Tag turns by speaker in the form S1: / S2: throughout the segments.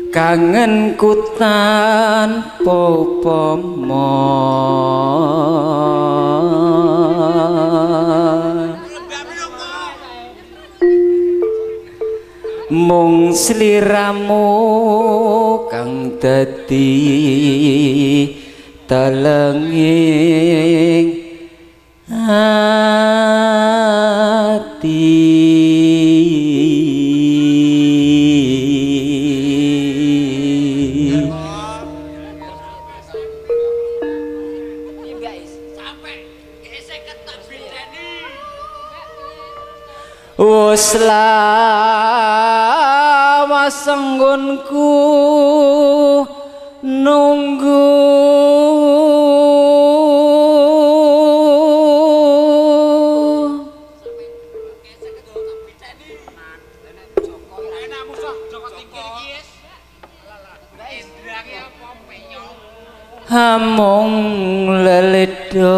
S1: kangenku tanpa upama mung sliramu kang dadi telenging ati wis lawas anggonku nunggu hamung leledo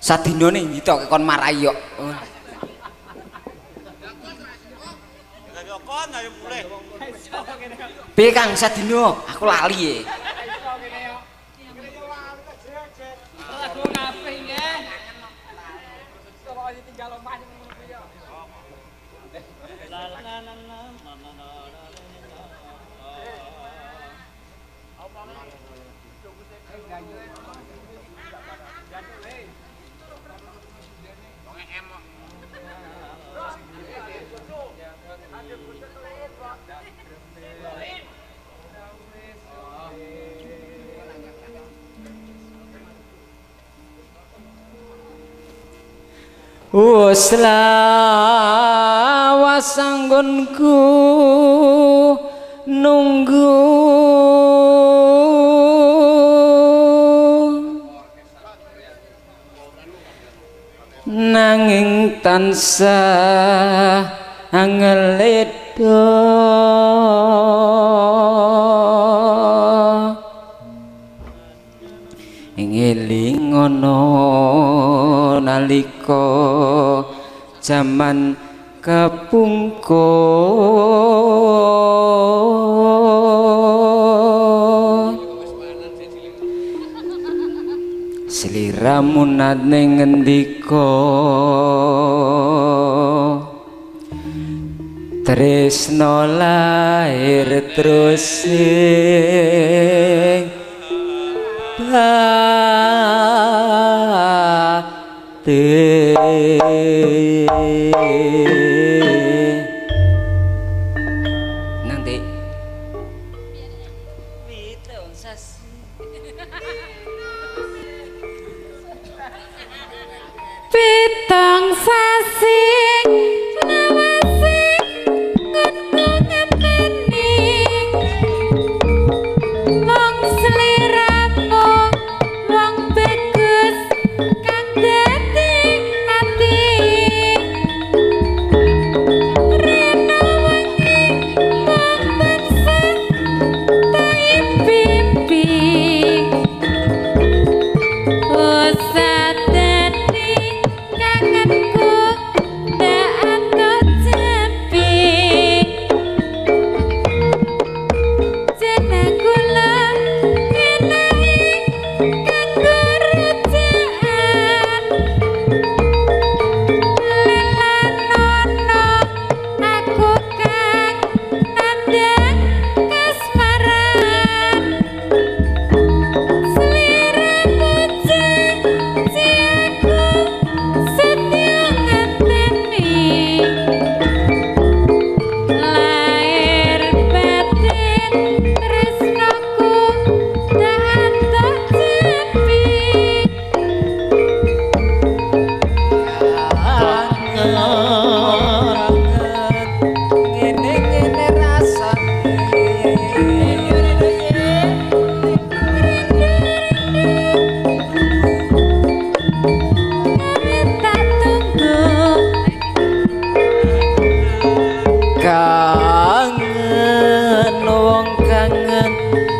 S1: sadino nih gitu kon marai kok. Piye Kang sadino? Aku lali ya. Wis lawas anggonku nunggu nanging tansah angeledo ngeling ngono nalika jaman kepungkur sliramu nate ngendika tresno lair terus sing nanti pitang sasi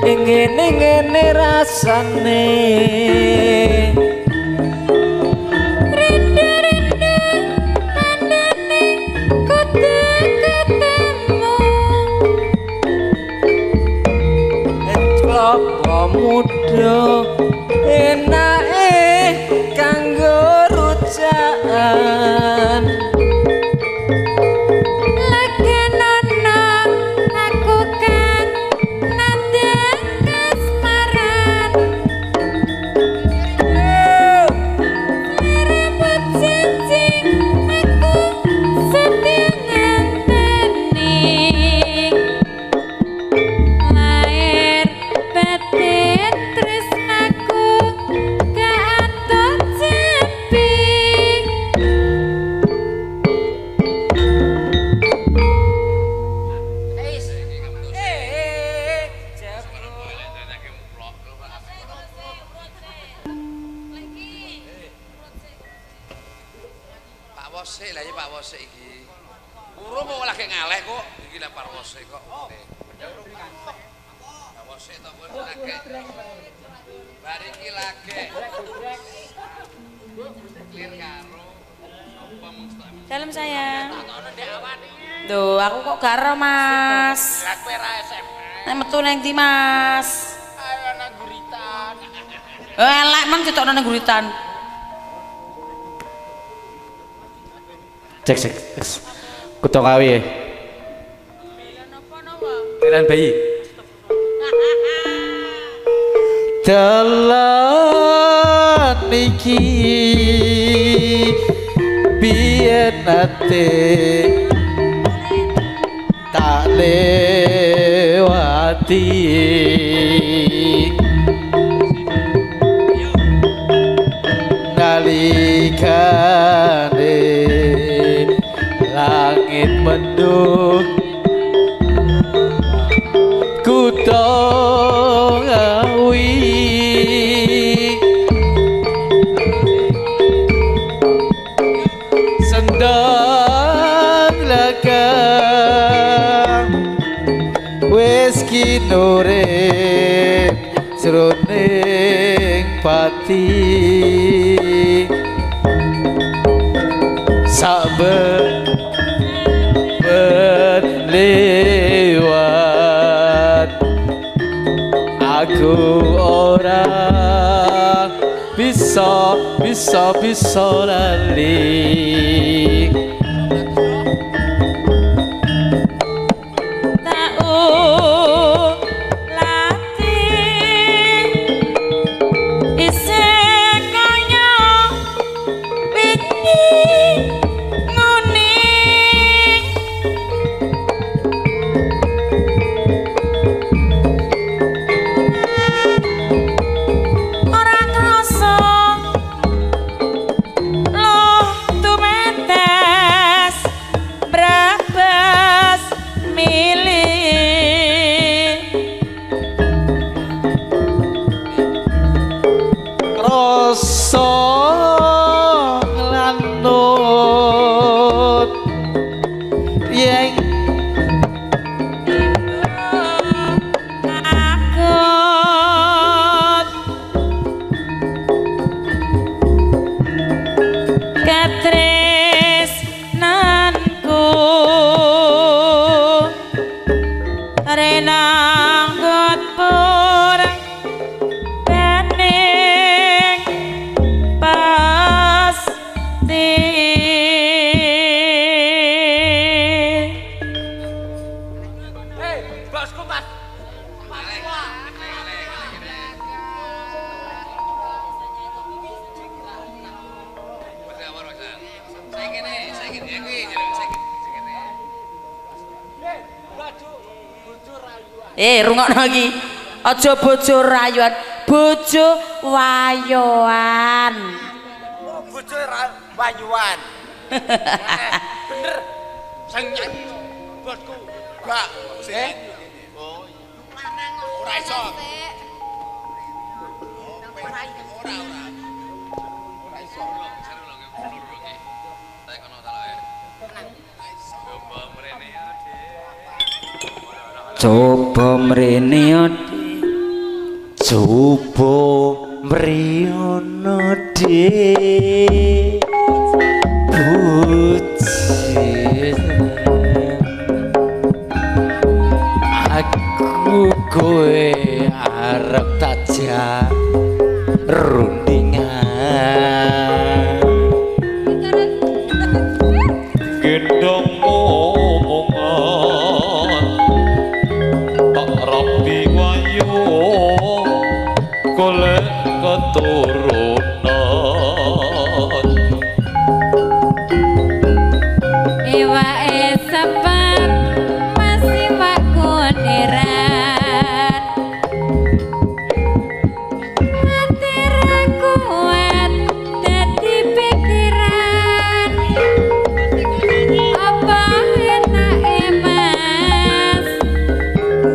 S1: ngene rasane rindu-rindu tandane kudu ketemu klopo muda enake kanggo rujakan
S2: Wosik lah ya Pak Wosik iki. Urung kok lagi ngaleh kok. Iki lah Pak Wosik kok. Pak Wosik tok pun lagi. Bari iki lagi. Clear karo apa mesti.
S3: Dalam saya. Duh, aku kok garo Mas.
S2: Lah kowe ra SMS.
S3: Nek metu nang ndi Mas?
S2: Ayo nang guritan.
S3: Elek men ditokno nang guritan.
S4: Cek kuto kawi ya Tiran bayi dalan niki biyen ate tak lewati nalikane langit mendung kuto ngawi sendang laga wis kinurip jroning pati saben berlewat aku orang bisa lali
S3: rungokno iki. Aja bojo rayuan, bojo wayoan.
S2: Oh, bojo wayuan. Bener. Sing nyanyi bosku. Mbak, sing. Oh. Ora iso. Ora iso. Tak kono salah ya. Coba mrene
S1: coba mrene ati Coba mriono de bucin aku kowe arep tajak rundingan gendong omongan tak rapi wayu golek keturunan
S3: iwake sebab masih waku niran hati ra kuat dadi pikiran apa enake mas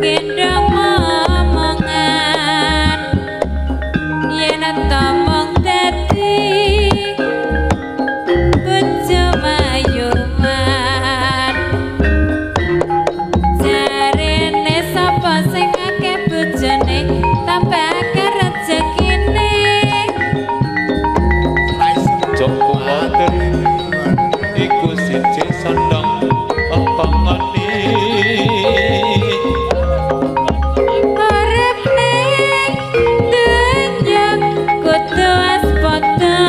S3: gendong omongan yen tomong dadi bojo mayuman jarene sapa sing akeh bojone tambah akeh rezekine
S1: Joko Waten iku siji sandang pepangani
S3: urip ning dunya kudu waspada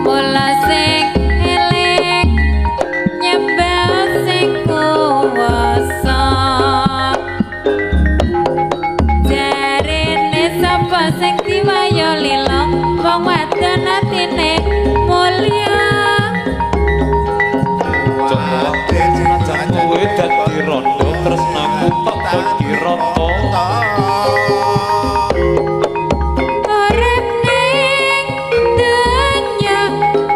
S3: mula sing eling nyembah sing kuwasa jarene sapa sing diwaya lila wong wadon atine mulya
S1: Joko Waten senajan kowe dadi rondo tresnaku tak bagi rata
S3: urip ning dunya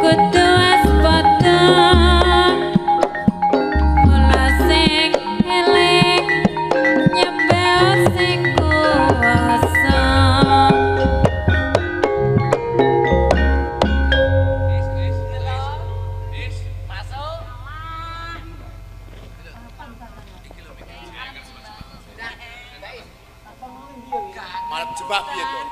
S3: kudu waspada mula sing eling nyembah sing kuwasa
S2: Malam jebak piye to?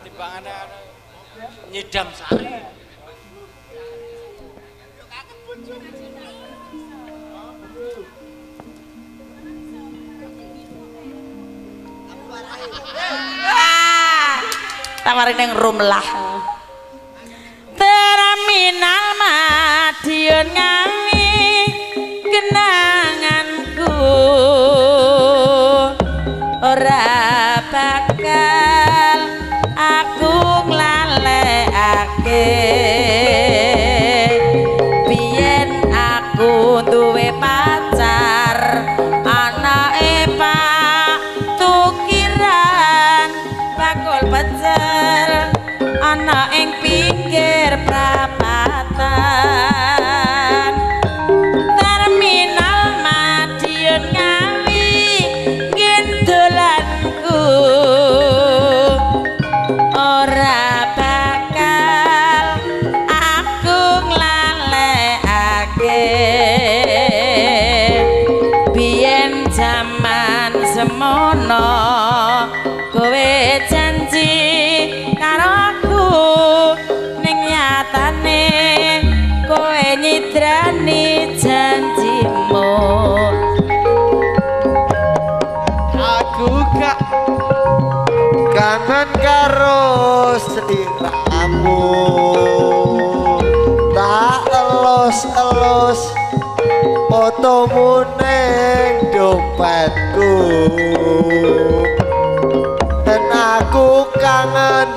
S1: timbangane nyidam sari
S3: tawari ning rumlah terminal Madiun Ngawi kenanganku ora bakal aku nglalekake biyen aku duwe pacar anake Pak Tukiran bakul pecel ana ing pinggir prapatan terminal Madiun Ngawi gendolanku ora bakal aku nglalekake biyen jaman semono kowe janji karo aku ning nyatane kowe nyidrani janjimu
S1: aku gak kangen karo sliramu tak elus-elus fotomu ning dompetku dan aku kangen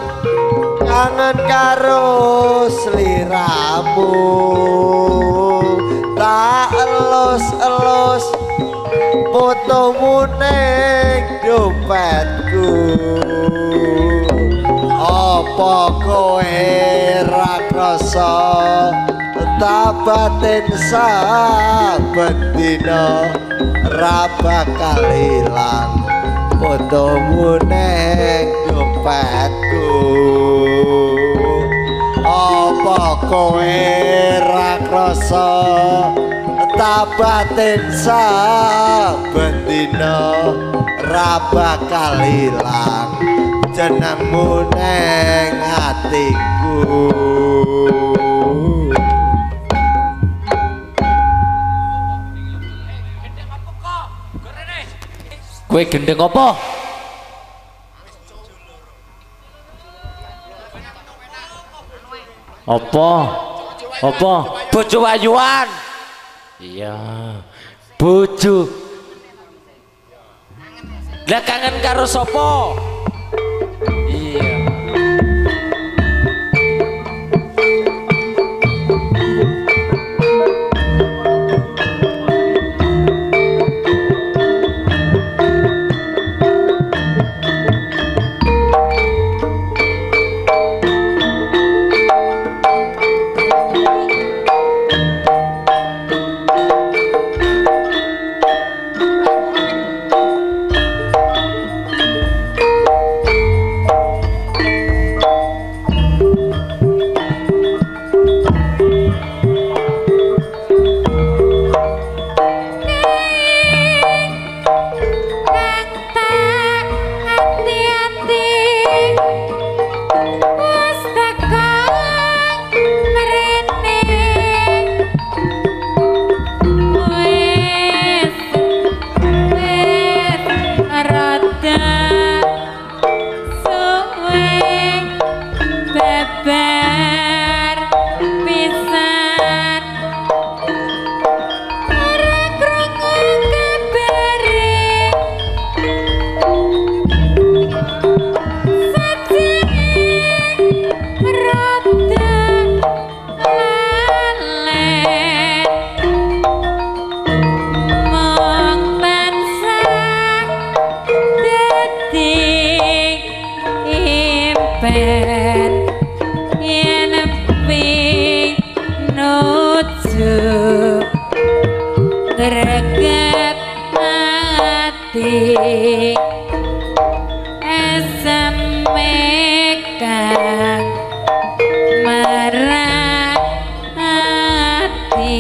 S1: karo sliramu tak elus-elus fotomu ning dompetku apa kowe ra krasa tak batin saben dina ra bakal ilang fotomu ning dompetku apa kowe ra krasa
S5: batin saben dina ra bakal ilang jenengmu neng atiku.
S4: Kowe gendeng apa? Apa? Apa? Bojo wayuan. Iya. Bojo. Lah kangen karo sapa? Iya.
S3: greget ati esemekang marah ati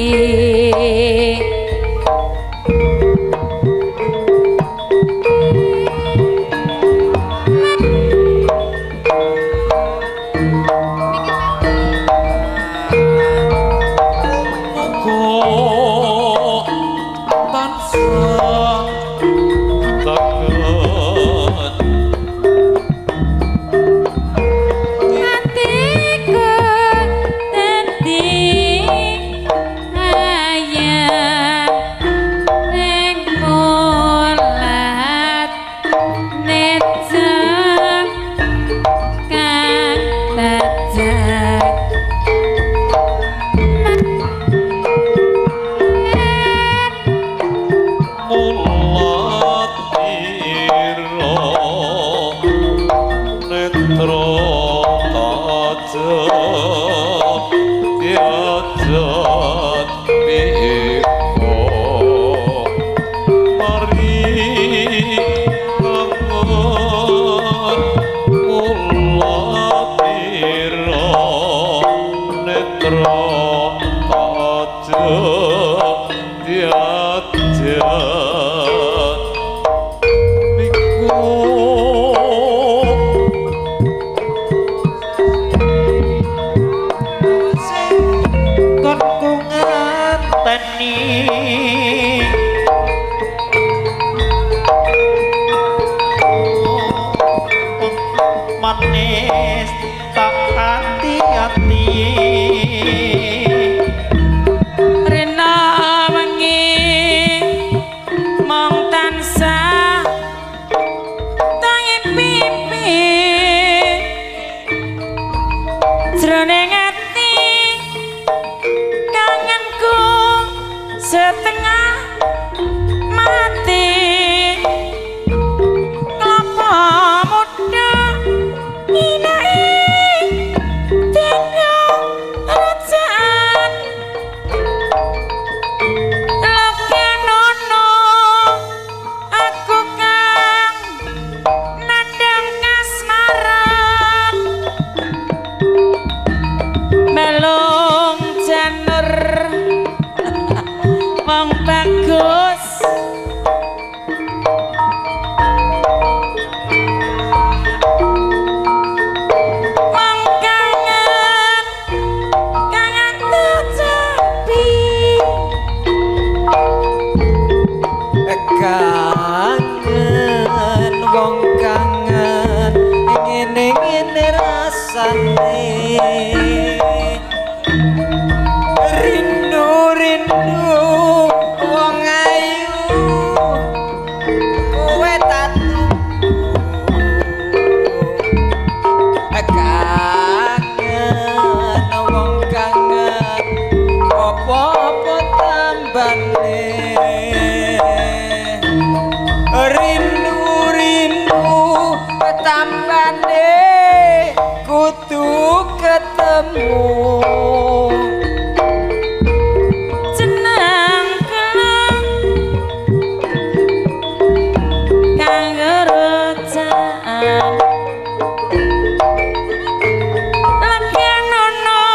S1: manis tak hati-hati
S3: rena wengi bagus
S6: kangen wong kangen ngene-ngene rasane rindu wong ayu kowe tatu kangen wong kangen apa-apa tambane rindu tambane kudu ketemu
S3: jeneng kelem kanggo rojaan legen ono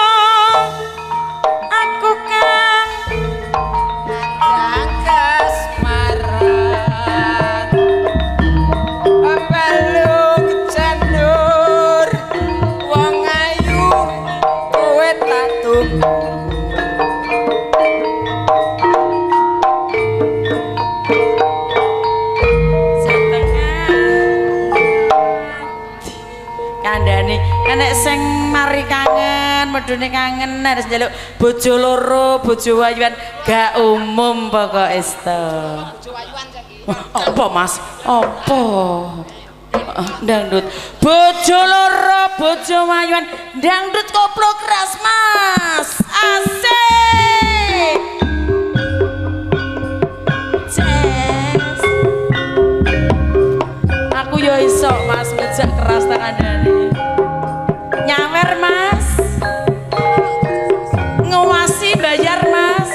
S3: aku kan
S6: kasmaran balung janur wong ayu kowe tatu
S3: kandhane enek sing mari kangen medune kangen harus njaluk bojo loro bojo wayuan gak umum pokok esto apa mas apa dangdut bojo loro bojo wayuan dangdut koplo keras mas asik Jazz aku yo iso mas ngejak keras tangandane nyawer mas ngawasi bayar mas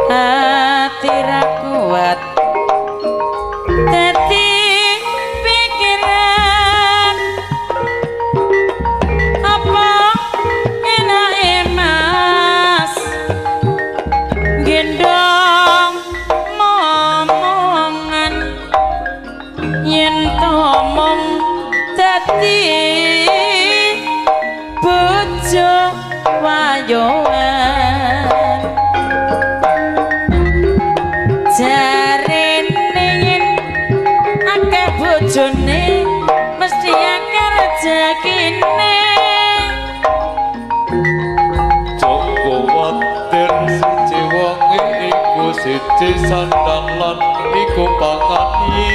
S3: hati ra kuat dadi pikiran apa enake mas gendong momongan yen tomong dadi bojo wayoan jarene yen akeh bojone mesti akeh rezekine
S1: Joko watir siji wonge iku siji sandang lan iku pangani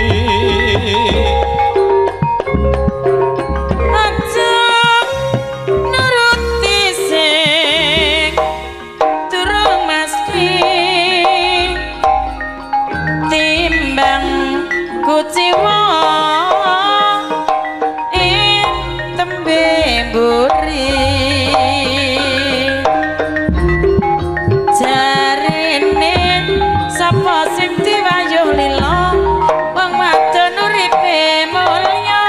S3: kuciwa ing tembe mburi jarene sapa sing diwayuh lila wong wadon uripe mulya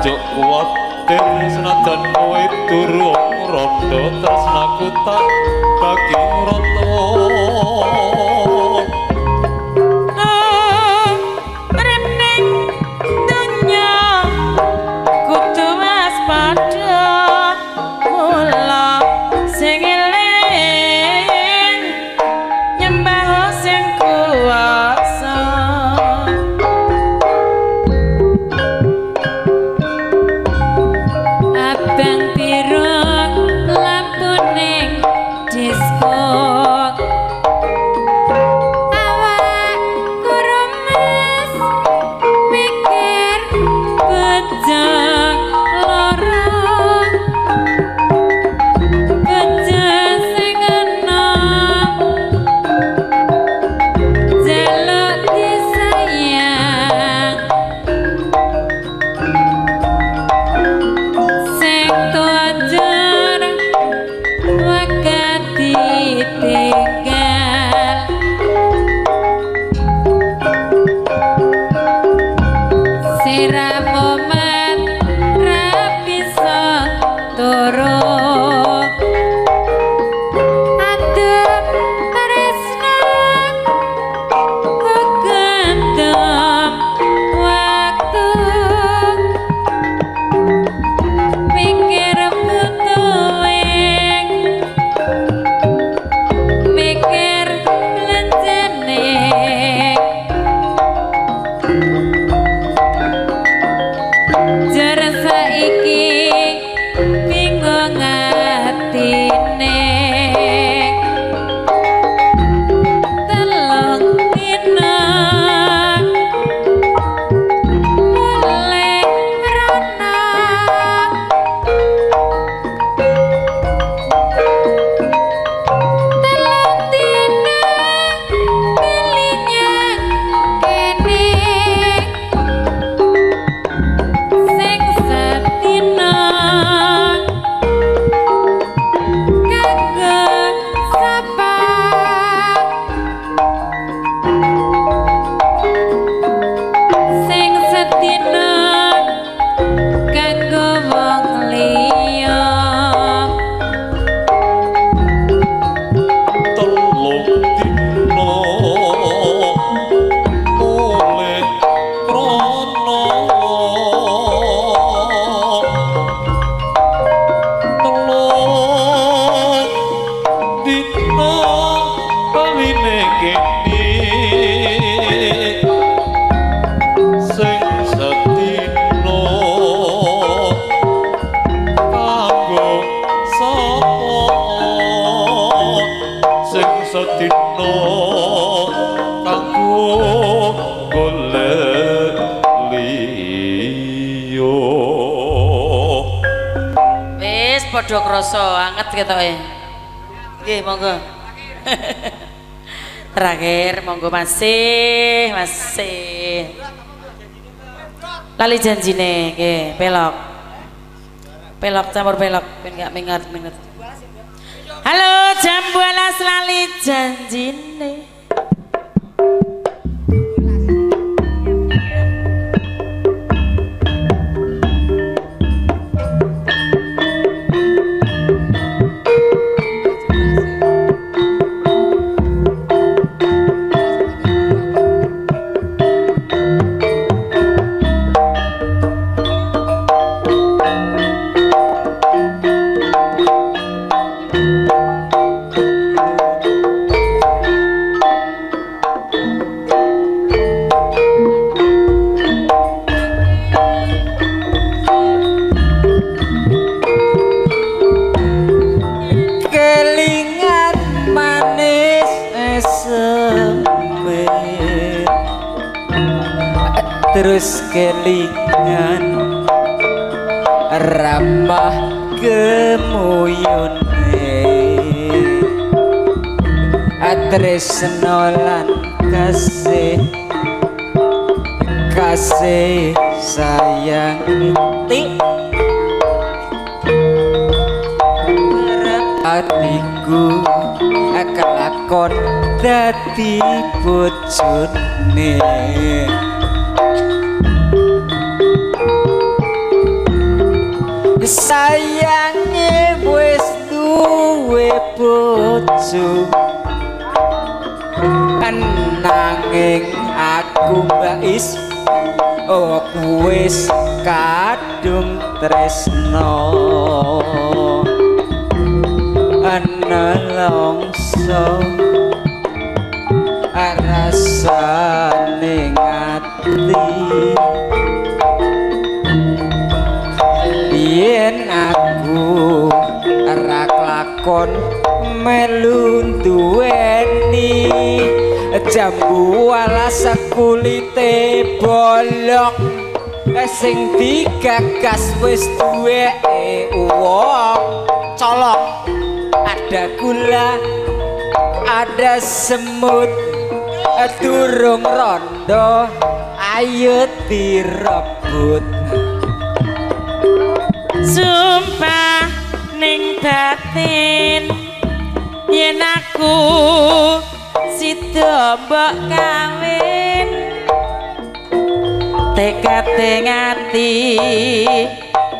S1: Jok kuwatir senajan kowe turu rondo tresnaku tak bagi rata
S7: padha krasa anget ketoke. Nggih, monggo. Terakhir monggo masih. Lali janjine nggih, pelok. Pelok campur pelok ben gak mingat. Halo jam 12 lali janjine.
S6: Terus kelingan ramah kemuyune tresno lan kasih sayang hatiku kelakon dadi bojone sayange wis duwe bojo nanging aku mbais wis kadung tresno ana longso rasane ngati yen aku ra klakon melu duweni jambu alas kulite bolong sing digagas wis duweke wong colok ada gula ada semut durung rondo ayo direbut
S7: sumpah ning batin yen aku sida mbok kawin tekade ngati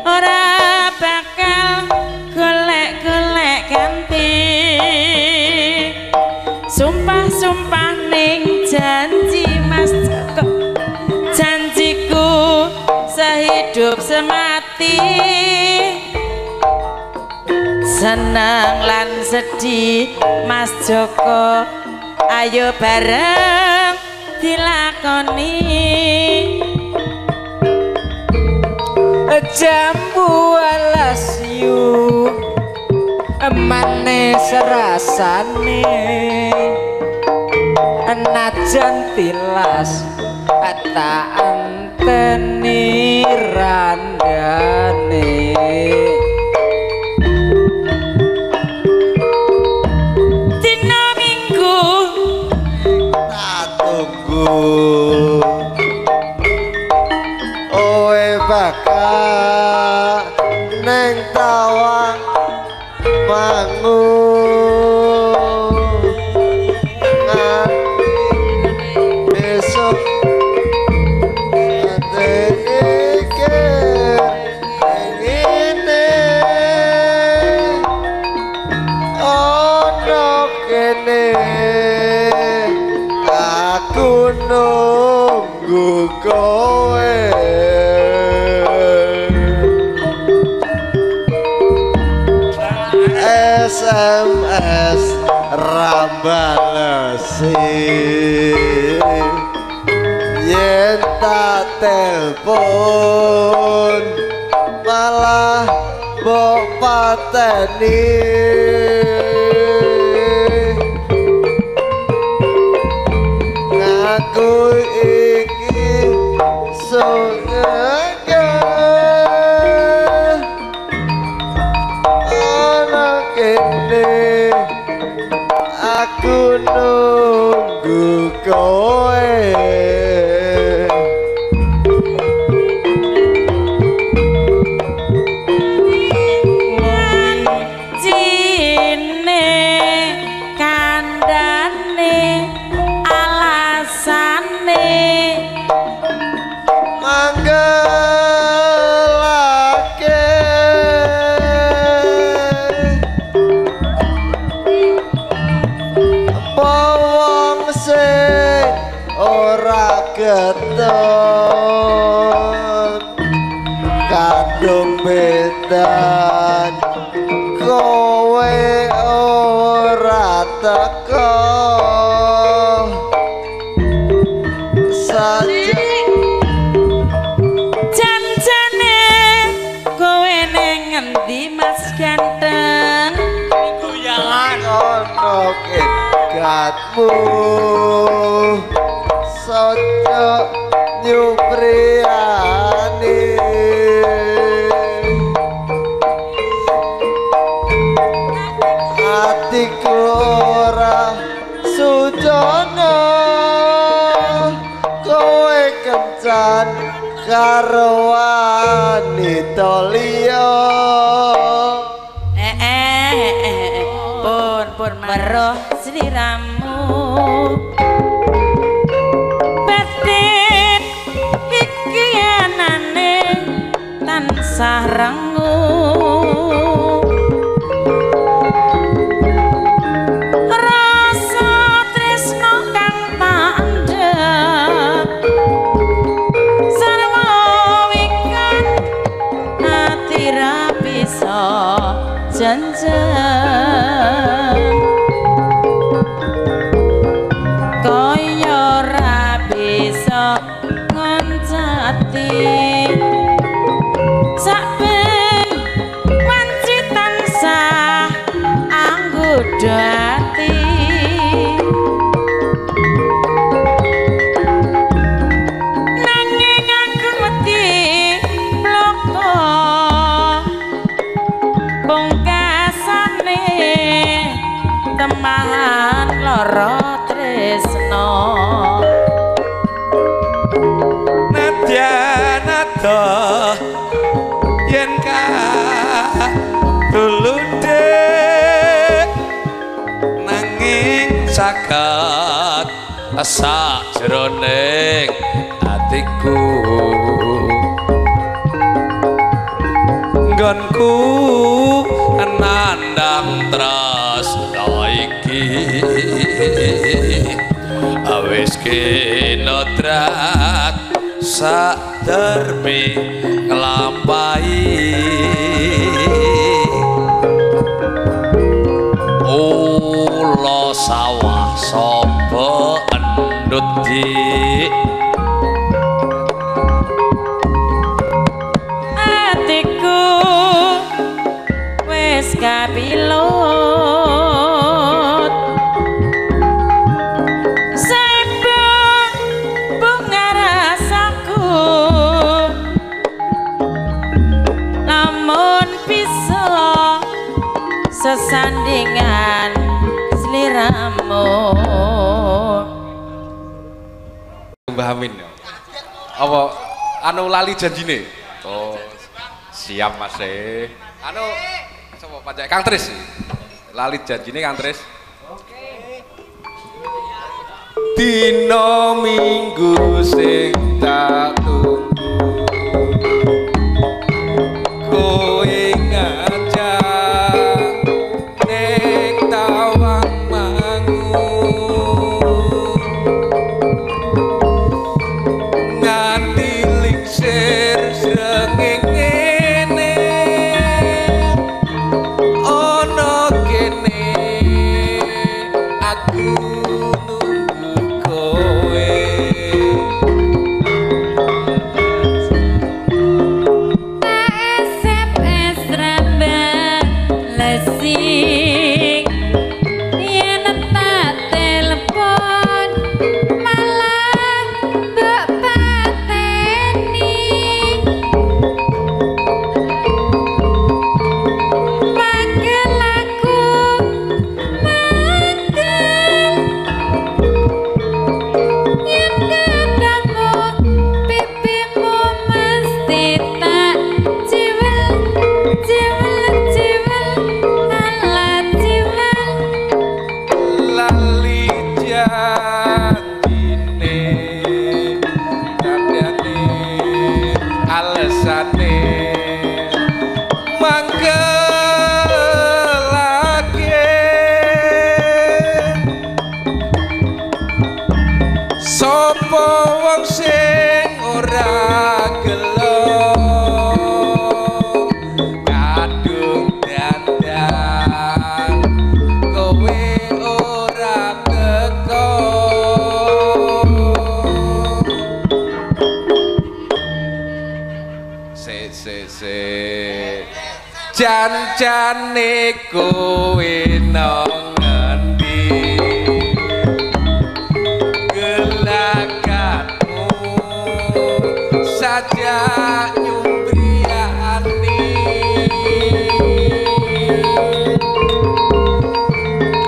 S7: ora bakal golek-golek ganti sumpah ning janji Mas Joko janjiku sehidup semati senang lan sedih Mas Joko ayo bareng dilakoni
S6: jambu alas yu manis rasane najan tilas tak anteni randane
S7: dina minggu
S5: tak tunggu oe bakal neng tawang mangu besok aku nunggu kowe SMS rambalesi yen tak telepon malah mbok pateni aku iki sungguh kowe
S3: Jine kandhane alasane
S5: manggelake apa wong sing ora keton kadung bedan kowe ora teko saja
S3: janjane kowe ning ngendi Mas ganteng
S5: ono kekatmu sojo nyupriyane atiku ora sujono kowe kencan karo wanita liya
S3: pun meroh sliramu batin iki anane tansah rengu rasa tresno kang tandhep sarwa wikan ati ra bisa janjen kaya ra bisa ngoncati saben wanci tansah anggodo ati nanging aku wedi bloko pungkasane temahan lara tresno
S1: nadyan ada yen ka dulude nanging saged sajroning atiku nggonku nandang tresno iki awis kinodrat sadermi nglampahi ula sawah sapa endut dik
S3: atiku wis kapilut sembah bunga rasaku namun bisa sesandingan sliramu
S1: Mbah Amin apa anu lali janjine oh siap Mas anu sapa pancen Kang Tris lali janjine Kang Tris dina minggu sing tak tunggu kowe ngajak ning tawang mangu nganti lingsir srengenge ana kene aku nunggu kowe sapa wong sing ora gelo kadung dandan kowe ora teko se jan-jane kowe nang ngendi gelagatmu saja nyumbriani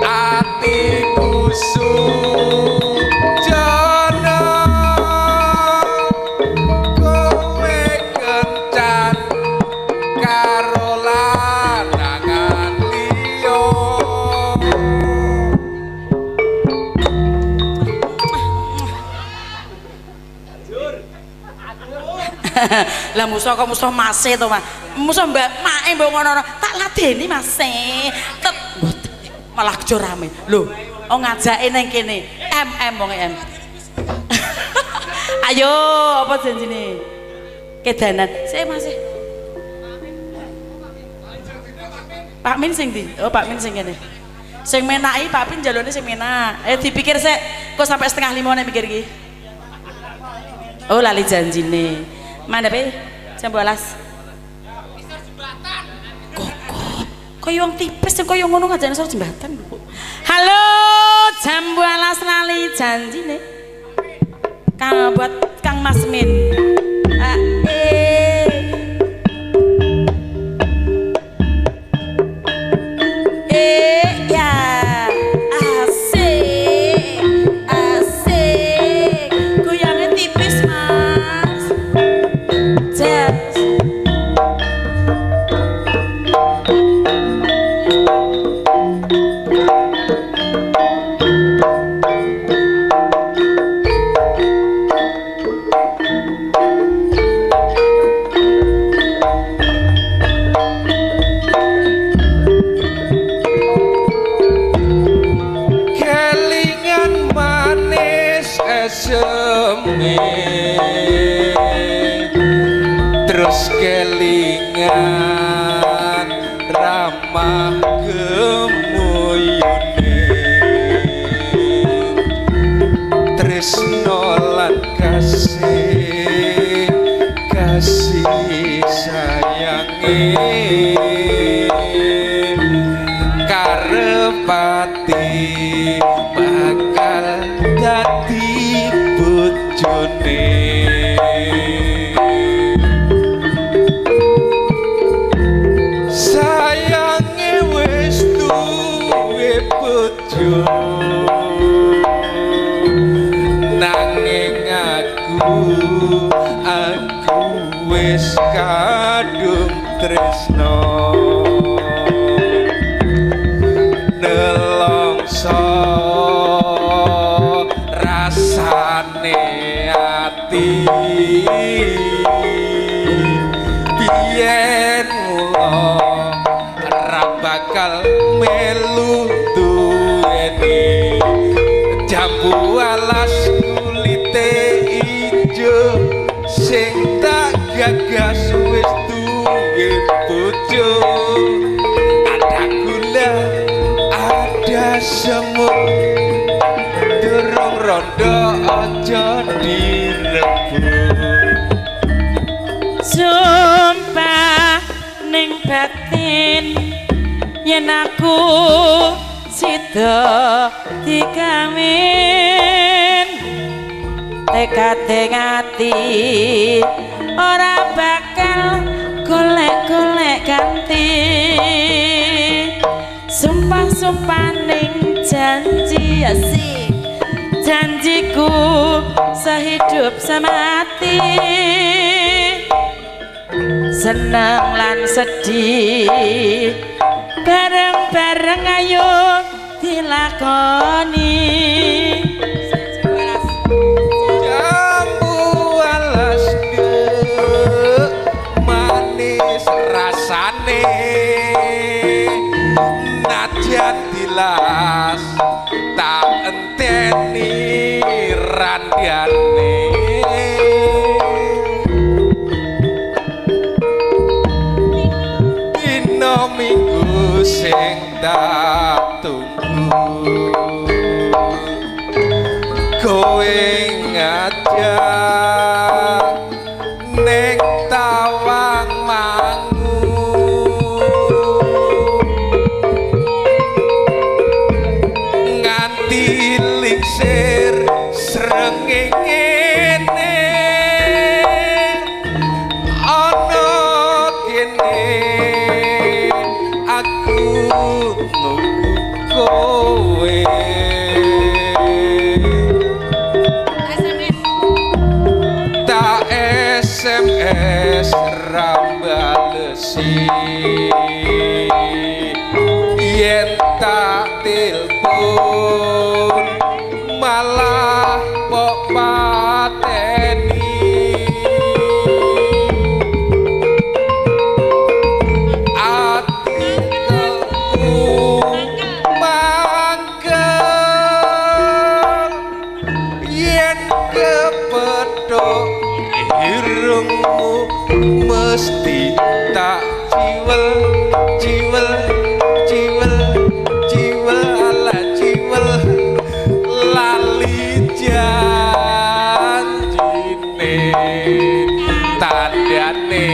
S1: atiku sujono kowe kencan karo lanangan liya
S7: Lah musuh kok musuh Mase to, Mas. Musuh Mbak Mae mbok ngono tak ladeni Mase. Malah kejo rame. Lho, ngajake nang kene. Wong M. Ayo, apa janjine? Kedanan. Sik Mas. Pak Min sing ndi? Oh, Pak Min sing kene. Sing menaki Pak Min jalone sing menak. Dipikir sik, kok sampai 4:30 nek mikir iki. Oh, lali janjine. Mandhape jam 12. Kaya wong tipis kaya ngono ngajane sor jembatan. Halo, jam 12 lali janjine. Kang buat Kang Mas Min. Ya. Asik. Goyange tipis, Mas. Jazz.
S1: Terus kelingan ramah gemuyune tresno lan kasih sayange karepati bakal dadi bojone sayange wis duwe bojo nanging aku wis kadung tresno nelongso rasane ati biyen mula ra bakal melu duweni jambu alas kulite ijo sing tak gagas wis duwe bojo ada gula ada semut durung rondo aja direbut
S7: Sumpah ning batin yen aku sida dikawin tekade ngati ora bakal golek-golek ganti sumpah ning janji asik janjiku sehidup semati senang lan sedih bareng-bareng ayo dilakoni
S1: jambu alas manis rasane najan dilas tak enteni randian dina minggu sing tak tunggu kowe ngajak ning Tawang Mangu nganti lingsir srengenge ana kene aku nunggu kowe tak SMS rambalesi yen tak telepon malah kok pateni atiku mangkel yen kepethuk irungmu mesti tak ciwel ciwel ciwel ciwel ala ciwel lali janjine tandane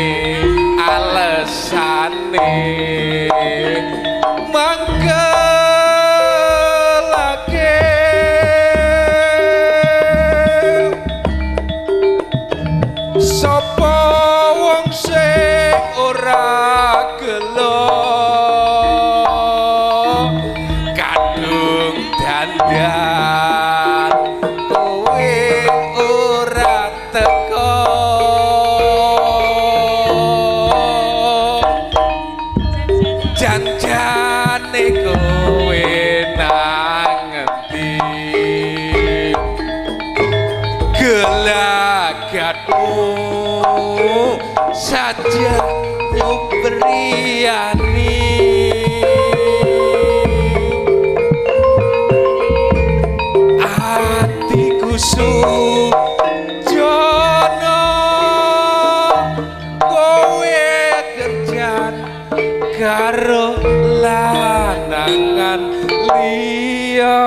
S1: alesane mangkelake sapa wong sing ora gelo kadung dandan kowe ora teko janjane kowe nang ngendi gelagatmu saja nyubriani atiku sujono kowe kerjan karo lanangan liya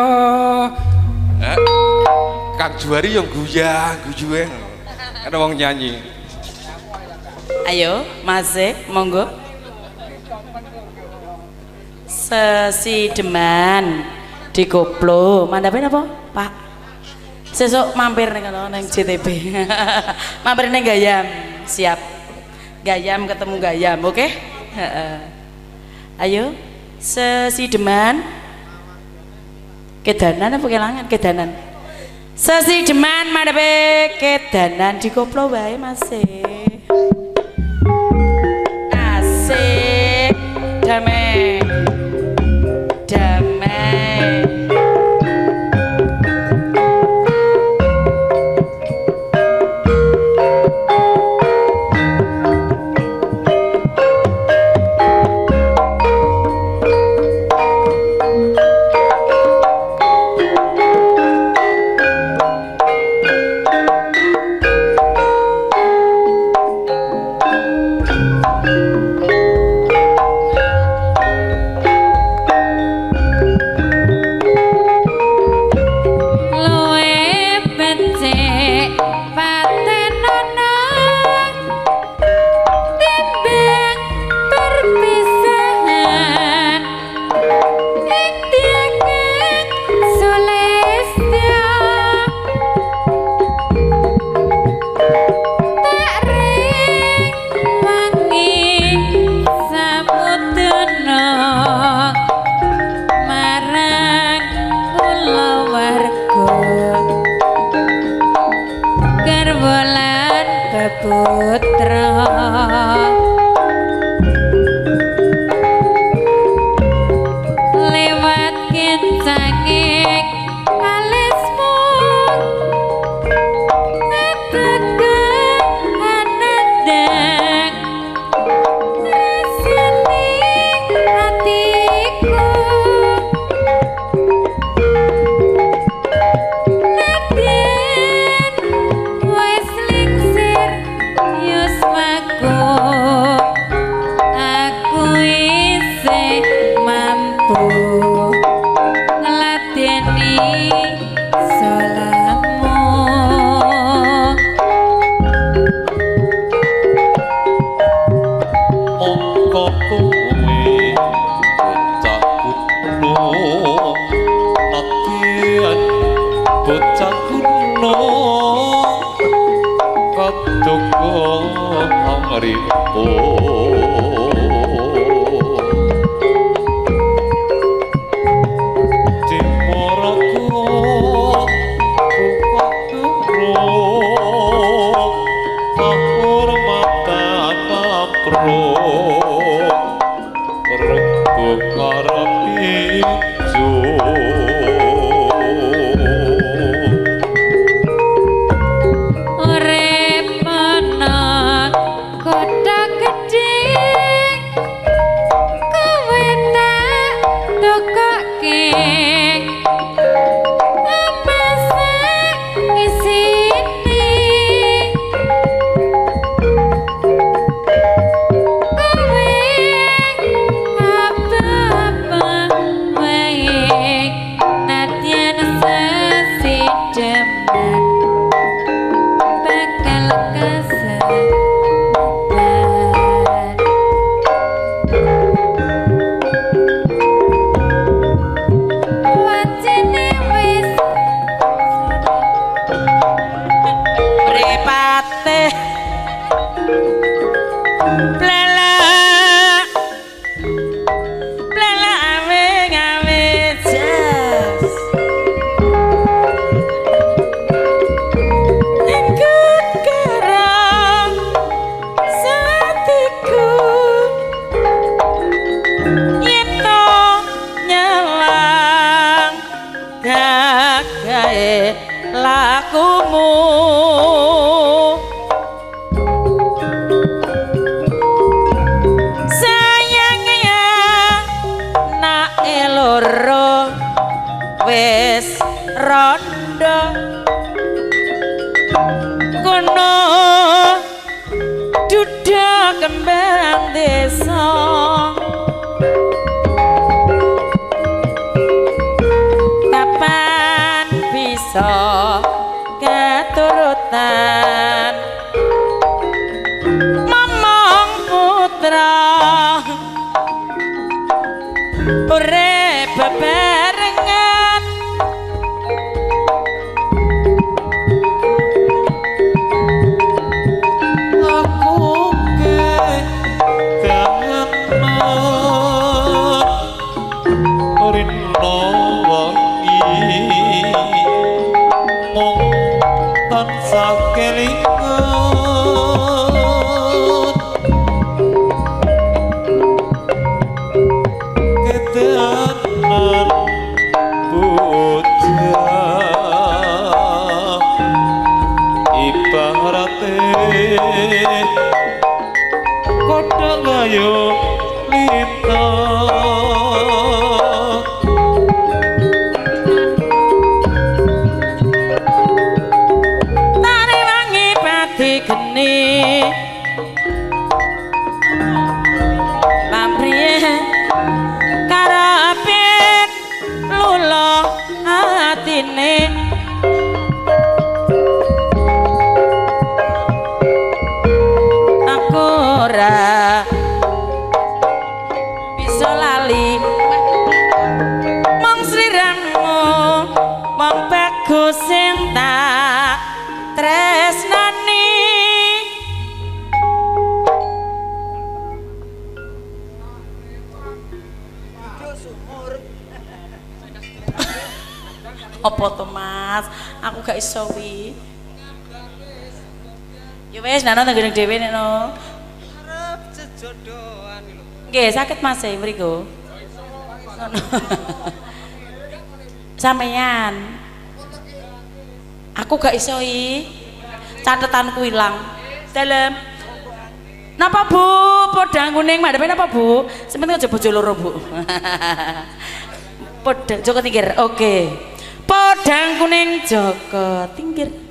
S1: Kang Juwari yang guyah gujuwe ada wong nyanyi.
S7: Ayo Mas monggo Sesideman di Koplo mandapin apa Pak sesuk mampir nih kalau neng JTB mampir neng Gayam siap Gayam ketemu Gayam oke ayo Sesideman Kedanan apa Kelangan Kedanan Sesideman mandapin Kedanan di Koplo wae Mas asik damai damai
S1: Paduka amripo
S7: Apa to Mas? Aku gak iso wi. Ya wis nana nang dhewe nek no.
S6: Arep jejodohan lho.
S7: Nggih, sakit Mas e mriku. Sampeyan. Aku gak iso i. Catetanku ilang. Dalem. Napa Bu? Podang kuning madhepe napa Bu? Sementing aja bojo loro Bu. Podang Joko Tingkir. Oke. Podang kuning Joko Tingkir.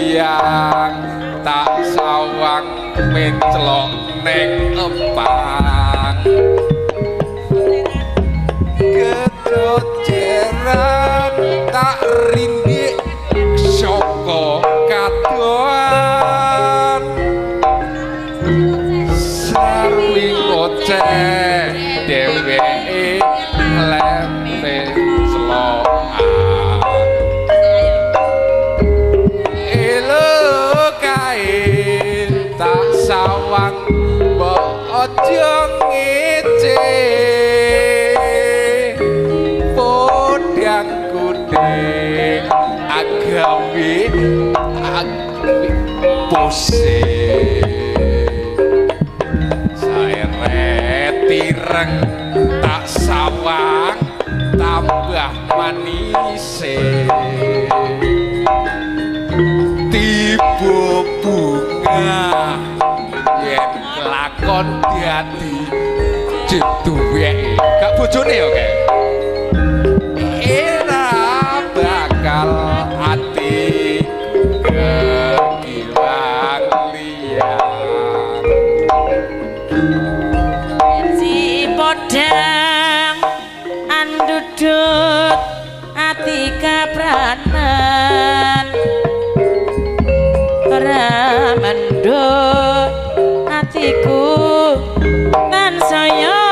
S1: liang tak sawang menclok ning empang kedoceran tak rindik saka kadoan saling ngoceh dheweke lete celokan elo kae tak sawang mbok aja ngece podang kuning agawe pose saeret tireng tak sawang tambah manise tiba bunga yen lakon dadi jeduweke gak bojone ya kae era bakal ati kegilang liang
S7: si podang andudut ati kapranan ora mendut atiku tansaya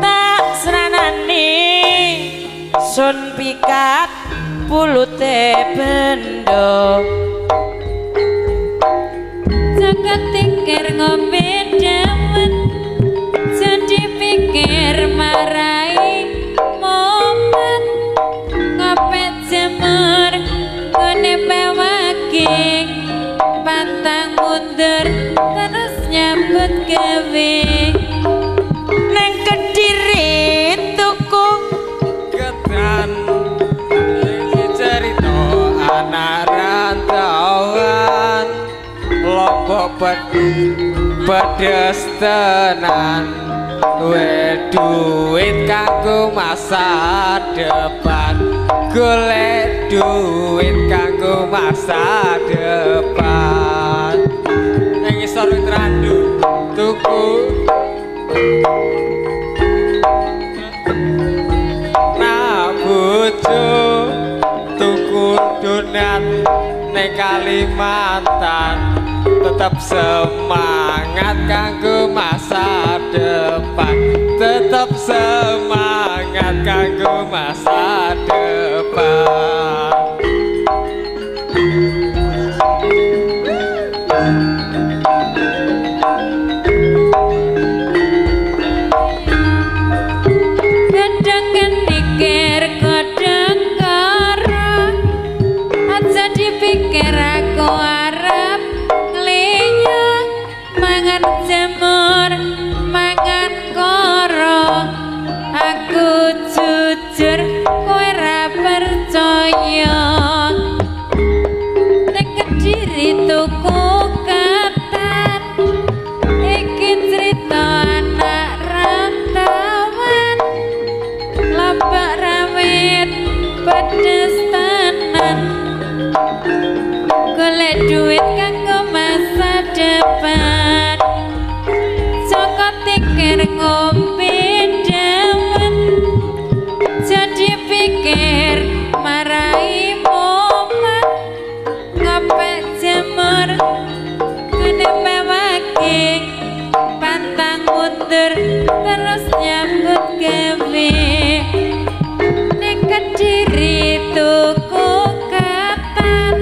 S7: tak seranani sun pikat pulute bendo
S3: Jagat tikir ngombe damen jadi pikir marai momen ngopet jemur ngone pewake pantang mundur terus nyambut gawe
S7: neng Kediri tuku
S6: Ketan iki cerita anak rantauan lombok pedes tenan duwe duit kanggo masa depan golek duit kanggo masa depan nang isor wit randu tuku nah bojo tuku donat ning Kalimantan tetap semangat kanggo masa depan tetap semangat kanggo masa depan
S3: kadang kenikir kadang kara aja dipikir aku arep ngeliya mangan jamur mangan koro aku jujur kowe ra percaya nek Kediri tuku ketan iki cerita anak rantauan lambak rawit pedes tenan golek duit kanggo masa depan Joko tikir ngombe damen jadi pikir marai momen ngopek jemur ngene pewake pantang mundur terus nyambut gawe ning Kediri tuku ketan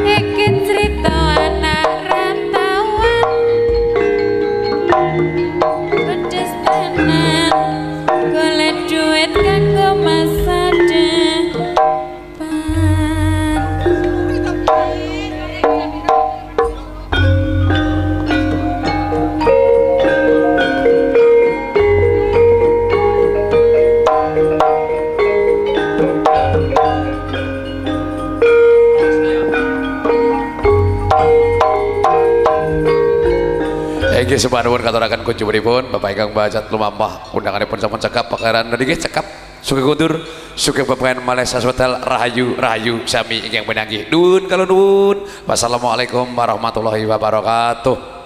S3: iki cerita anak rantauan pedes tenan golek duit kanggo masa depan
S1: Inggih semanapun katuraken kunjung pripun Bapak ingkang bacot lumampah undanganipun sampun cekap pakaran niki cekap
S2: sugeng kundur sugeng bebengan malih saswetal rahayu rahayu sami ingkang pinanggih nuwun kalau nuwun. Wassalamualaikum warahmatullahi wabarakatuh.